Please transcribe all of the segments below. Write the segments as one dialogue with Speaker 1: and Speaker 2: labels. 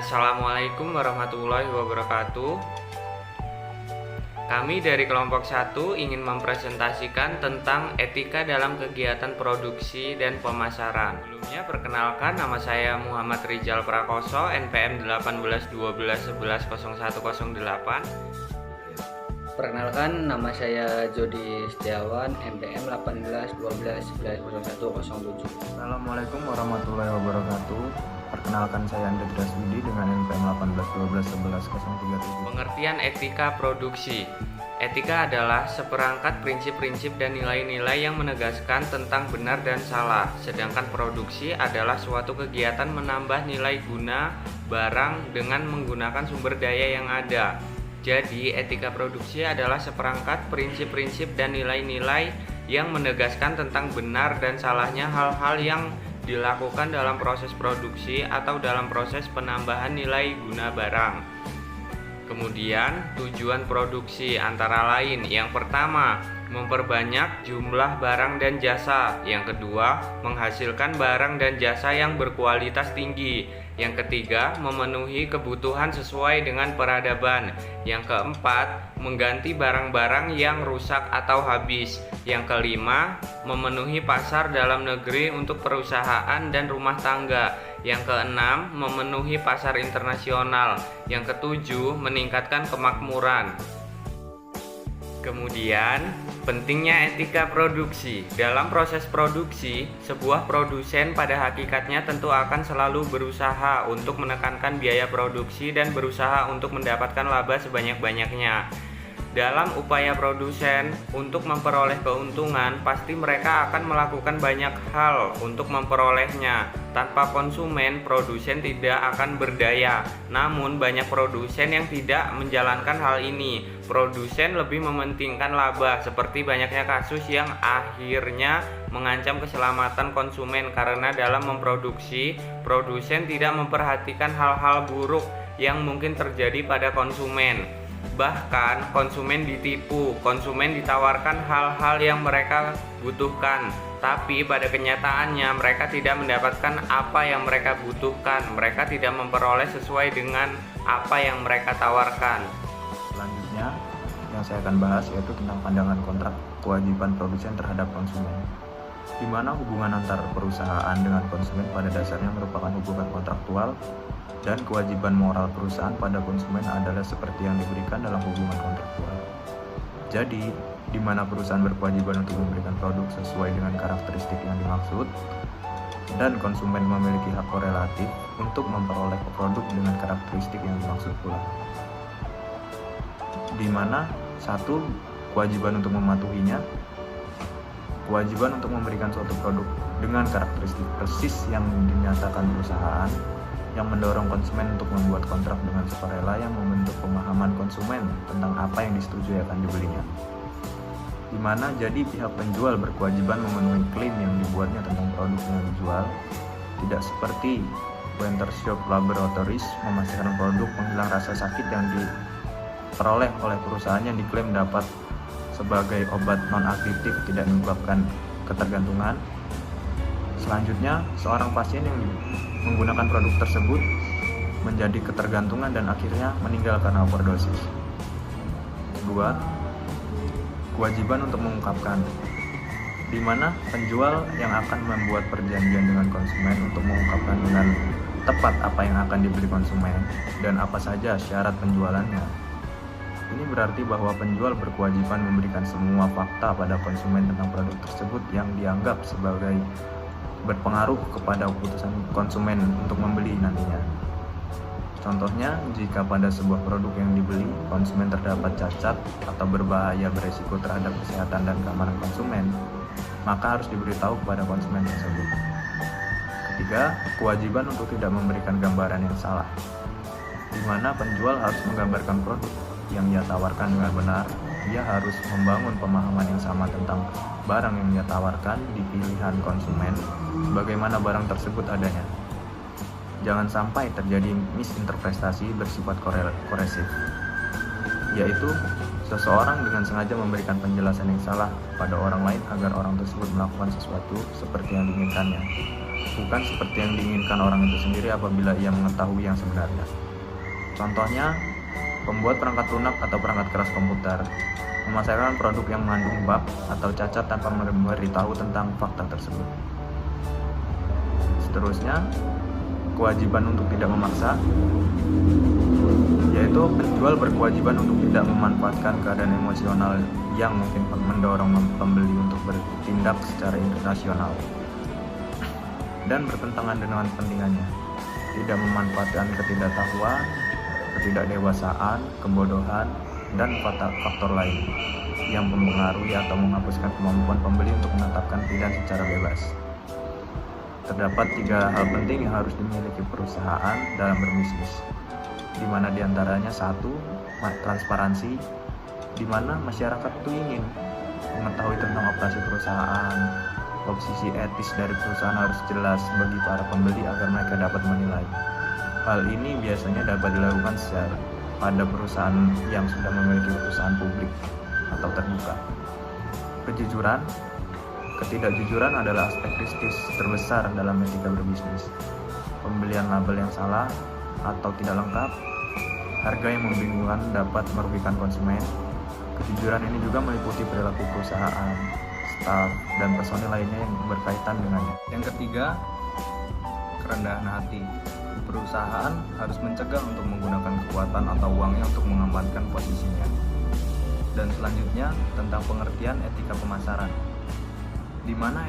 Speaker 1: Assalamualaikum warahmatullahi wabarakatuh. Kami dari kelompok 1 ingin mempresentasikan tentang etika dalam kegiatan produksi dan pemasaran. Sebelumnya perkenalkan, nama saya Muhammad Rizal Prakoso, NPM 1812110108.
Speaker 2: Perkenalkan, nama saya Jody Setiawan, NPM 1812110107.
Speaker 3: Assalamualaikum warahmatullahi wabarakatuh. Perkenalkan, saya Andreas Widi dengan NPM 1812111037.
Speaker 1: Pengertian etika produksi. Etika adalah seperangkat prinsip-prinsip dan nilai-nilai yang menegaskan tentang benar dan salah. Sedangkan produksi adalah suatu kegiatan menambah nilai guna barang dengan menggunakan sumber daya yang ada. Jadi, etika produksi adalah seperangkat prinsip-prinsip dan nilai-nilai yang menegaskan tentang benar dan salahnya hal-hal yang dilakukan dalam proses produksi atau dalam proses penambahan nilai guna barang. Kemudian, tujuan produksi antara lain: yang pertama, memperbanyak jumlah barang dan jasa; yang kedua, menghasilkan barang dan jasa yang berkualitas tinggi; yang ketiga, memenuhi kebutuhan sesuai dengan peradaban; yang keempat, mengganti barang-barang yang rusak atau habis; yang kelima, memenuhi pasar dalam negeri untuk perusahaan dan rumah tangga; yang keenam, memenuhi pasar internasional; yang ketujuh, meningkatkan kemakmuran. Kemudian, pentingnya etika produksi. Dalam proses produksi, sebuah produsen pada hakikatnya tentu akan selalu berusaha untuk menekankan biaya produksi dan berusaha untuk mendapatkan laba sebanyak-banyaknya. Dalam upaya produsen untuk memperoleh keuntungan, pasti mereka akan melakukan banyak hal untuk memperolehnya. Tanpa konsumen, produsen tidak akan berdaya. Namun, banyak produsen yang tidak menjalankan hal ini. Produsen lebih mementingkan laba, seperti banyaknya kasus yang akhirnya mengancam keselamatan konsumen karena dalam memproduksi, produsen tidak memperhatikan hal-hal buruk yang mungkin terjadi pada konsumen. Bahkan konsumen ditipu, konsumen ditawarkan hal-hal yang mereka butuhkan, tapi pada kenyataannya mereka tidak mendapatkan apa yang mereka butuhkan. Mereka tidak memperoleh sesuai dengan apa yang mereka tawarkan.
Speaker 3: Selanjutnya, yang saya akan bahas yaitu tentang pandangan kontrak kewajiban produsen terhadap konsumen, di mana hubungan antar perusahaan dengan konsumen pada dasarnya merupakan hubungan kontraktual, dan kewajiban moral perusahaan pada konsumen adalah seperti yang diberikan dalam hubungan kontraktual. Jadi, di mana perusahaan berkewajiban untuk memberikan produk sesuai dengan karakteristik yang dimaksud, dan konsumen memiliki hak korelatif untuk memperoleh produk dengan karakteristik yang dimaksud pula. Di mana satu, kewajiban untuk mematuhinya, kewajiban untuk memberikan suatu produk dengan karakteristik persis yang dinyatakan perusahaan, yang mendorong konsumen untuk membuat kontrak dengan sukarela yang membentuk pemahaman konsumen tentang apa yang disetujui akan dibelinya. Di mana jadi pihak penjual berkewajiban memenuhi klaim yang dibuatnya tentang produk yang dijual, tidak seperti Winter Shop Laboratories memastikan produk penghilang rasa sakit yang diperoleh oleh perusahaan yang diklaim dapat sebagai obat non-aktif tidak menyebabkan ketergantungan. Selanjutnya, seorang pasien yang menggunakan produk tersebut menjadi ketergantungan dan akhirnya meninggal karena overdosis. Kedua, kewajiban untuk mengungkapkan, di mana penjual yang akan membuat perjanjian dengan konsumen untuk mengungkapkan dengan tepat apa yang akan dibeli konsumen dan apa saja syarat penjualannya. Ini berarti bahwa penjual berkewajiban memberikan semua fakta pada konsumen tentang produk tersebut yang dianggap sebagai berpengaruh kepada keputusan konsumen untuk membeli nantinya. Contohnya, jika pada sebuah produk yang dibeli, konsumen terdapat cacat atau berbahaya beresiko terhadap kesehatan dan keamanan konsumen, maka harus diberitahu kepada konsumen tersebut. Ketiga, kewajiban untuk tidak memberikan gambaran yang salah, di mana penjual harus menggambarkan produk yang ia tawarkan dengan benar. Ia harus membangun pemahaman yang sama tentang barang yang ia tawarkan di pilihan konsumen, bagaimana barang tersebut adanya. Jangan sampai terjadi misinterpretasi bersifat koresif, yaitu seseorang dengan sengaja memberikan penjelasan yang salah pada orang lain agar orang tersebut melakukan sesuatu seperti yang diinginkannya. bukan seperti yang diinginkan orang itu sendiri apabila ia mengetahui yang sebenarnya. Contohnya, pembuat perangkat lunak atau perangkat keras komputer memasarkan produk yang mengandung bug atau cacat tanpa memberitahu tentang fakta tersebut. Seterusnya, kewajiban untuk tidak memaksa, yaitu penjual berkewajiban untuk tidak memanfaatkan keadaan emosional yang mungkin mendorong pembeli untuk bertindak secara irrasional dan bertentangan dengan kepentingannya. Tidak memanfaatkan ketidaktahuan, ketidakdewasaan, kebodohan, dan faktor lain yang mempengaruhi atau menghapuskan kemampuan pembeli untuk menetapkan pilihan secara bebas. Terdapat 3 hal penting yang harus dimiliki perusahaan dalam berbisnis, di mana diantaranya 1, transparansi, di mana masyarakat itu ingin mengetahui tentang operasi perusahaan. Posisi etis dari perusahaan harus jelas bagi para pembeli agar mereka dapat menilai. Hal ini biasanya dapat dilakukan pada perusahaan yang sudah memiliki perusahaan publik atau terbuka. Kejujuran. Ketidakjujuran adalah aspek kritis terbesar dalam etika berbisnis. Pembelian label yang salah atau tidak lengkap, harga yang membingungkan dapat merugikan konsumen. Kejujuran ini juga meliputi perilaku perusahaan, staf, dan personil lainnya yang berkaitan dengannya. Yang ketiga, kerendahan hati. Perusahaan harus mencegah untuk menggunakan kekuatan atau uangnya untuk mengamankan posisinya. Dan selanjutnya, tentang pengertian etika pemasaran, di mana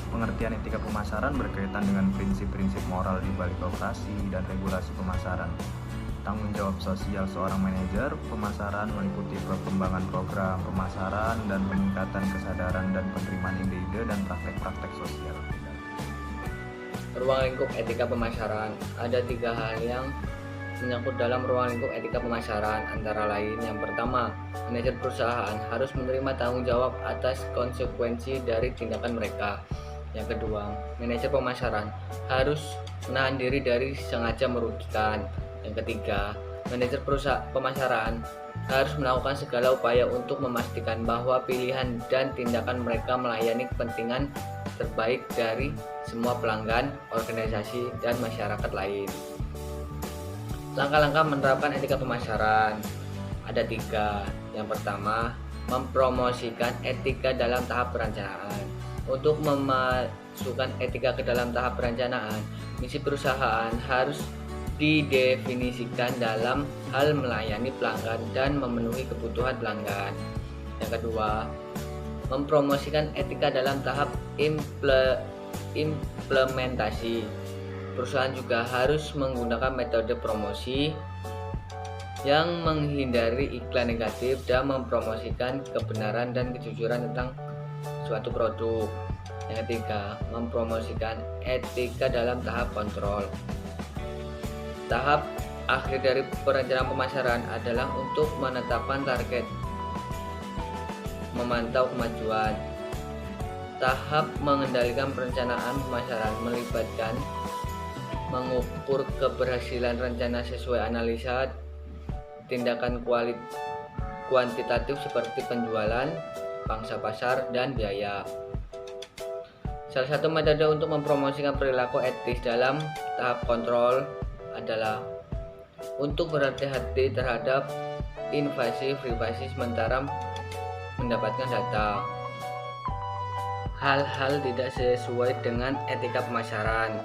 Speaker 3: pengertian etika pemasaran berkaitan dengan prinsip-prinsip moral di balik operasi dan regulasi pemasaran. Tanggung jawab sosial seorang manajer pemasaran meliputi perkembangan program pemasaran dan peningkatan kesadaran dan penerimaan ide-ide dan praktek-praktek sosial.
Speaker 2: Ruang lingkup etika pemasaran. Ada 3 hal yang menyangkut dalam ruang lingkup etika pemasaran, antara lain yang pertama, manajer perusahaan harus menerima tanggung jawab atas konsekuensi dari tindakan mereka. Yang kedua, manajer pemasaran harus menahan diri dari sengaja merugikan. Yang ketiga, manajer pemasaran harus melakukan segala upaya untuk memastikan bahwa pilihan dan tindakan mereka melayani kepentingan terbaik dari semua pelanggan, organisasi, dan masyarakat lain. Langkah-langkah menerapkan etika pemasaran ada 3. Yang pertama, mempromosikan etika dalam tahap perencanaan. Untuk memasukkan etika ke dalam tahap perencanaan, misi perusahaan harus didefinisikan dalam hal melayani pelanggan dan memenuhi kebutuhan pelanggan. Yang kedua, mempromosikan etika dalam tahap implementasi. Perusahaan juga harus menggunakan metode promosi yang menghindari iklan negatif dan mempromosikan kebenaran dan kejujuran tentang suatu produk. Yang ketiga, mempromosikan etika dalam tahap kontrol. Tahap akhir dari perencanaan pemasaran adalah untuk menetapkan target, memantau kemajuan. Tahap mengendalikan perencanaan pemasaran melibatkan mengukur keberhasilan rencana sesuai analisa tindakan kuantitatif seperti penjualan, pangsa pasar, dan biaya. Salah satu metode untuk mempromosikan perilaku etis dalam tahap kontrol adalah untuk berhati-hati terhadap invasi privasi sementara mendapatkan data. Hal-hal tidak sesuai dengan etika pemasaran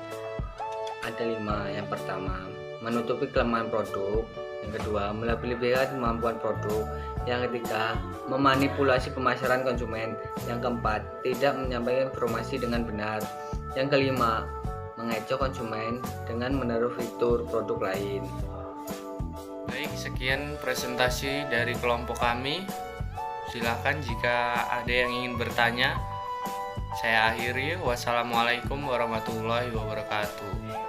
Speaker 2: ada 5. Yang pertama, menutupi kelemahan produk. Yang kedua, melebih-lebihkan kemampuan produk. Yang ketiga, memanipulasi pemasaran konsumen. Yang keempat, tidak menyampaikan informasi dengan benar. Yang kelima, mengecoh konsumen dengan menaruh fitur produk lain.
Speaker 1: Baik, sekian presentasi dari kelompok kami. Silakan jika ada yang ingin bertanya. Saya akhiri. Wassalamualaikum warahmatullahi wabarakatuh.